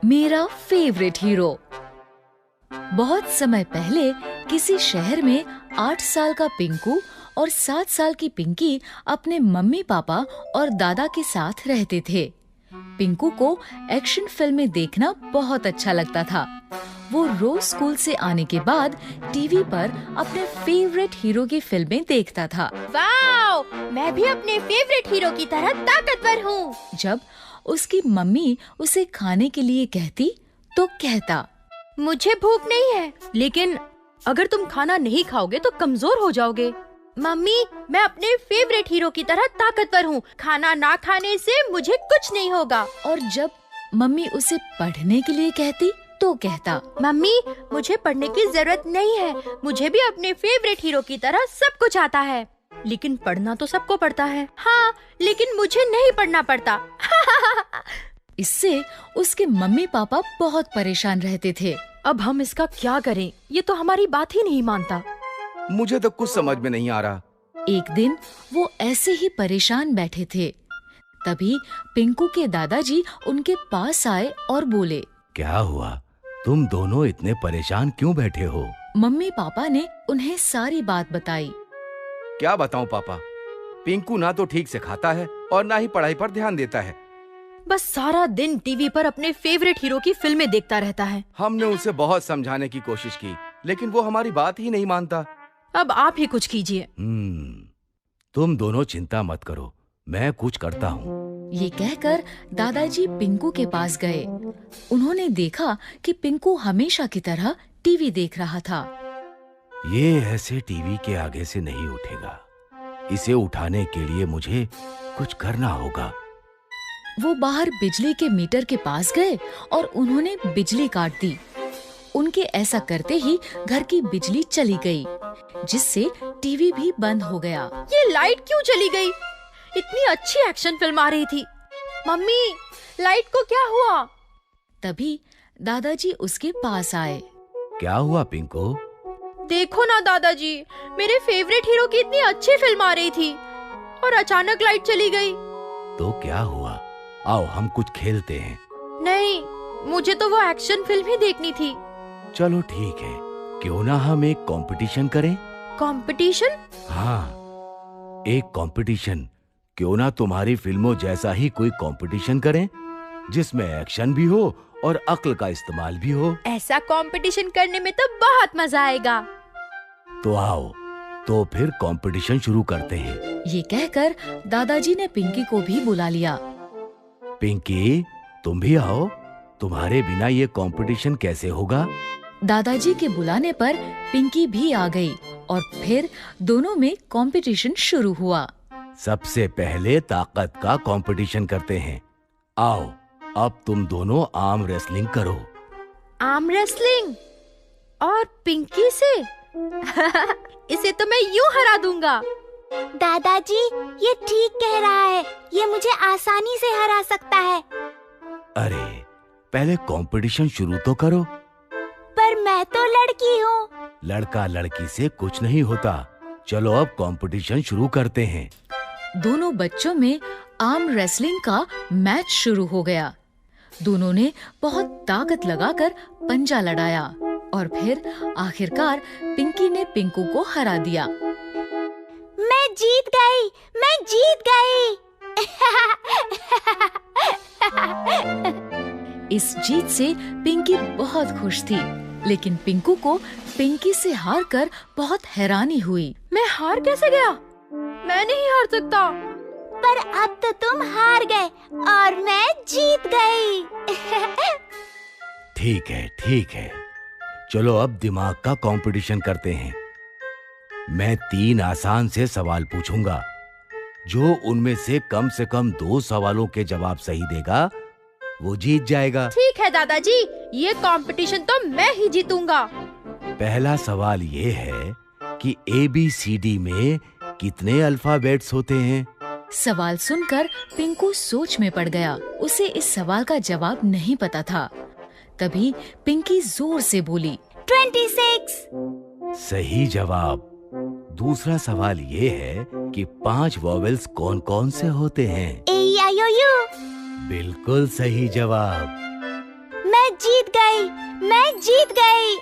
मेरा favourite hero. बहुत समय पहले किसी शहर में 8 साल का पिंकू और 7 साल की पिंकी अपने मम्मी पापा और दादा के साथ रहते थे। पिंकू को एक्शन फिल्में देखना बहुत अच्छा लगता था। वो रोज स्कूल से आने के बाद टीवी पर अपने फेवरेट हीरो की फिल्में देखता था। वाओ! मैं भी अपने फेवरेट हीरो की तरह ताकतवर हूँ। जब उसकी मम्मी उसे खाने के लिए कहती तो कहता, मुझे भूख नहीं है। लेकिन अगर तुम खाना नहीं खाओगे तो कमजोर हो जाओगे। मम्मी, मैं अपने फेवरेट हीरो की तरह ताकतवर हूँ। खाना ना खाने से मुझे कुछ नहीं होगा। और जब मम्मी उसे पढ़ने के लिए कहती तो कहता, मम्मी, मुझे पढ़ने की जरूरत नहीं है। मुझे भी अपने फेवरेट हीरो की तरह सब कुछ आता है। लेकिन पढ़ना तो सबको पड़ता है। हाँ, लेकिन मुझे नहीं पढ़ना पड़ता। इससे उसके मम्मी पापा बहुत परेशान रहते थे। अब हम इसका क्या करें? ये तो हमारी बात ही नहीं मानता। मुझे तो कुछ समझ में नहीं आ रहा। एक दिन वो ऐसे ही परेशान बैठे थे। तभी पिंकू के दादाजी उनके पास आए और बोले, क्या हुआ? तुम दोनों इतने परेशान क्यों बैठे हो? मम्मी पापा ने उन्हें सारी बात बताई। क्या बताऊं पापा, पिंकू ना तो ठीक से खाता है और ना ही पढ़ाई पर ध्यान देता है। बस सारा दिन टीवी पर अपने फेवरेट हीरो की फिल्में देखता रहता है। हमने उसे बहुत समझाने की कोशिश की, लेकिन वो हमारी बात ही नहीं मानता। अब आप ही कुछ कीजिए। तुम दोनों चिंता मत करो, मैं कुछ करता हूँ। ये कहकर दादाजी पिंकू के पास गए। उन्होंने देखा कि पिंकू हमेशा की तरह टीवी देख रहा था। ये ऐसे टीवी के आगे से नहीं उठेगा। इसे उठाने के लिए मुझे कुछ करना होगा। वो बाहर बिजली के मीटर के पास गए और उन्होंने बिजली काट दी। उनके ऐसा करते ही घर की बिजली चली गई, जिससे टीवी भी बंद हो गया। ये लाइट क्यों चली गई? इतनी अच्छी एक्शन फिल्म आ रही थी। मम्मी, लाइट को क्या हुआ? तभी दादाजी उसके पास आए। क्या हुआ पिंकू? देखो ना दादाजी, मेरे फेवरेट हीरो की इतनी अच्छी फिल्म आ रही थी और अचानक लाइट चली गई। तो क्या हुआ? आओ हम कुछ खेलते हैं। नहीं, मुझे तो वो एक्शन फिल्म ही देखनी थी। चलो ठीक है, क्यों ना हम एक कंपटीशन करें? कंपटीशन? हाँ, एक कंपटीशन। क्यों ना तुम्हारी फिल्मों जैसा ही कोई कंपटीशन करें, जिसमें एक्शन भी हो और अक्ल का इस्तेमाल भी हो। ऐसा कंपटीशन करने में तो बहुत मजा आएगा। तो आओ, तो फिर कंपटीशन शुरू करते हैं। ये कहकर दादाजी ने पिंकी को भी बुला लिया। पिंकी, तुम भी आओ। तुम्हारे बिना ये कंपटीशन कैसे होगा? दादाजी के बुलाने पर पिंकी भी आ गई और फिर दोनों में कंपटीशन शुरू हुआ। सबसे पहले ताकत का कंपटीशन करते हैं। आओ, अब तुम दोनों आर्म रेसलिंग करो। Arm wrestling? और पिंकी से? इसे तो मैं यूं हरा दूंगा। दादाजी, ये ठीक कह रहा है। ये मुझे आसानी से हरा सकता है। अरे, पहले कंपटीशन शुरू तो करो। पर मैं तो लड़की हूँ। लड़का लड़की से कुछ नहीं होता। चलो अब कंपटीशन शुरू करते हैं। दोनों बच्चों में आर्म रेसलिंग का मैच शुरू हो गया। दोनों ने बहुत ताकत लगाकर पंजा लड़ाया और फिर आखिरकार पिंकी ने पिंकू को हरा दिया। मैं जीत गई, मैं जीत गई। इस जीत से पिंकी बहुत खुश थी, लेकिन पिंकू को पिंकी से हारकर बहुत हैरानी हुई। मैं हार कैसे गया? मैं नहीं हार सकता। पर अब तो तुम हार गए और मैं जीत गई। ठीक है, ठीक है। चलो अब दिमाग का कंपटीशन करते हैं। मैं 3 आसान से सवाल पूछूंगा। जो उनमें से कम 2 सवालों के जवाब सही देगा, वो जीत जाएगा। ठीक है दादाजी, ये कंपटीशन तो मैं ही जीतूंगा। पहला सवाल ये है कि ABCD में कितने अल्फाबेट्स होते हैं? सवाल सुनकर पिंकू सोच में पड़ गया। उसे इस सवाल का जवाब नहीं पता था। तभी पिंकी जोर से बोली, 26। सही जवाब। दूसरा सवाल ये है कि 5 वॉवेल्स कौन कौन से होते हैं? A, E, I, O, U। बिल्कुल सही जवाब। मैं मैं जीत गई, मैं जीत गई।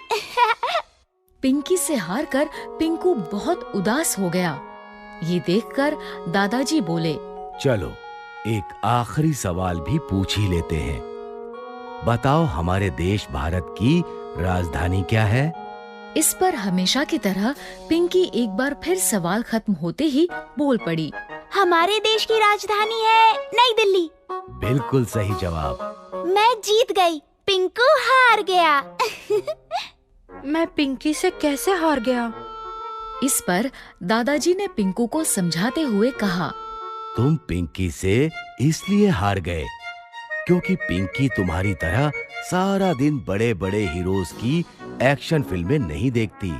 पिंकी से हारकर पिंकू बहुत उदास हो गया। ये देखकर दादाजी बोले, चलो एक आखिरी सवाल भी पूछ ही लेते हैं। बताओ हमारे देश भारत की राजधानी क्या है? इस पर हमेशा की तरह पिंकी एक बार फिर सवाल खत्म होते ही बोल पड़ी, हमारे देश की राजधानी है नई दिल्ली। बिल्कुल सही जवाब। मैं जीत गई, पिंकू हार गया। मैं पिंकी से कैसे हार गया? इस पर दादाजी ने पिंकू को समझाते हुए कहा, तुम पिंकी से इसलिए हार गए क्योंकि पिंकी तुम्हारी तरह सारा दिन बड़े बड़े हीरोज की एक्शन फिल्में नहीं देखती,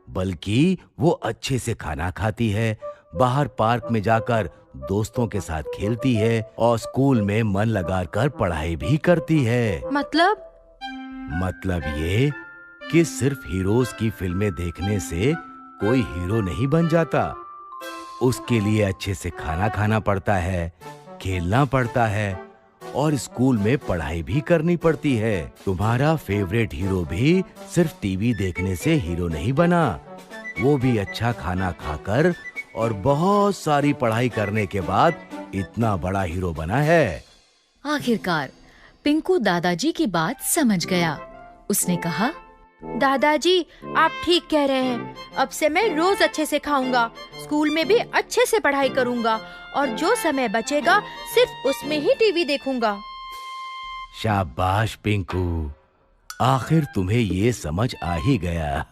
बल्कि वो अच्छे से खाना खाती है, बाहर पार्क में जाकर दोस्तों के साथ खेलती है और स्कूल में मन लगाकर पढ़ाई भी करती है। मतलब ये कि सिर्फ हीरोज की फिल्में देखने से कोई हीरो नहीं बन जाता। उसके लिए अच्छे से खाना खाना पड़ता है, खेलना पड़ता है और स्कूल में पढ़ाई भी करनी पड़ती है। तुम्हारा फेवरेट हीरो भी सिर्फ टीवी देखने से हीरो नहीं बना, वो भी अच्छा खाना खाकर और बहुत सारी पढ़ाई करने के बाद इतना बड़ा हीरो बना है। आखिरकार पिंकू दादाजी की बात समझ गया। उसने कहा, दादाजी आप ठीक कह रहे हैं। अब से मैं रोज अच्छे से खाऊंगा, स्कूल में भी अच्छे से पढ़ाई करूंगा और जो समय बचेगा सिर्फ उसमें ही टीवी देखूंगा। शाबाश पिंकू, आखिर तुम्हें ये समझ आ ही गया।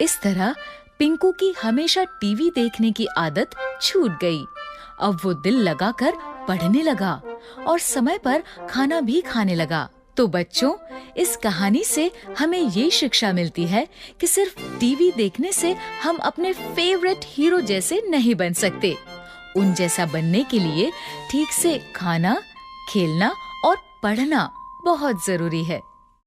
इस तरह पिंकू की हमेशा टीवी देखने की आदत छूट गई। अब वो दिल लगाकर पढ़ने लगा और समय पर खाना भी खाने लगा। तो बच्चों, इस कहानी से हमें ये शिक्षा मिलती है कि सिर्फ टीवी देखने से हम अपने फेवरेट हीरो जैसे नहीं बन सकते। उन जैसा बनने के लिए ठीक से खाना, खेलना और पढ़ना बहुत जरूरी है।